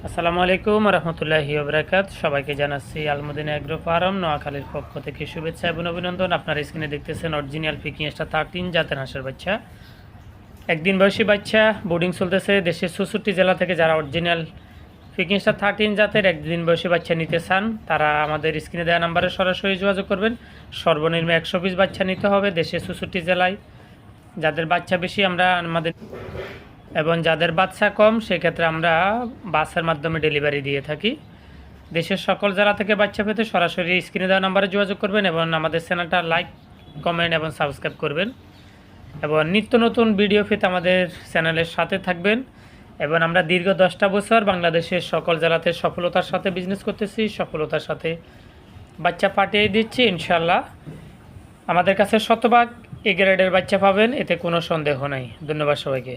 আসসালামু আলাইকুম রহমতুল্লাহি ওবরাকাত। সবাইকে জানাচ্ছি আলমদিনা এগ্রো ফার্ম নোয়াখালীর পক্ষ থেকে শুভেচ্ছা এবং অভিনন্দন। আপনার স্ক্রিনে দেখতেছেন অরিজিনাল পিকিং স্টার 13 জাতের হাঁসের বাচ্চা, একদিন বয়সী বাচ্চা। বোর্ডিং চলতেছে দেশের 64 জেলা থেকে। যারা অরিজিনাল পিকিং স্টার 13 জাতের একদিন বয়সী বাচ্চা নিতে চান তারা আমাদের স্ক্রিনে দেওয়া নাম্বারে সরাসরি যোগাযোগ করবেন। সর্বনিম্ন 100 পিস বাচ্চা নিতে হবে দেশের 64 জেলায়। যাদের বাচ্চা বেশি আমরা আমাদের এবং যাদের বাচ্চা কম সেক্ষেত্রে আমরা বাসের মাধ্যমে ডেলিভারি দিয়ে থাকি। দেশের সকল জেলা থেকে বাচ্চা পেতে সরাসরি স্ক্রিনে দেওয়া নাম্বারে যোগাযোগ করবেন এবং আমাদের চ্যানেলটা লাইক, কমেন্ট এবং সাবস্ক্রাইব করবেন এবং নিত্য নতুন ভিডিও পেতে আমাদের চ্যানেলের সাথে থাকবেন। এবং আমরা দীর্ঘ 10টা বছর বাংলাদেশের সকল জেলাতে সফলতার সাথে বিজনেস করতেছি, সফলতার সাথে বাচ্চা পাঠিয়ে দিচ্ছি ইনশাল্লাহ। আমাদের কাছে শতভাগ এ গ্রেডের বাচ্চা পাবেন, এতে কোনো সন্দেহ নাই। ধন্যবাদ সবাইকে।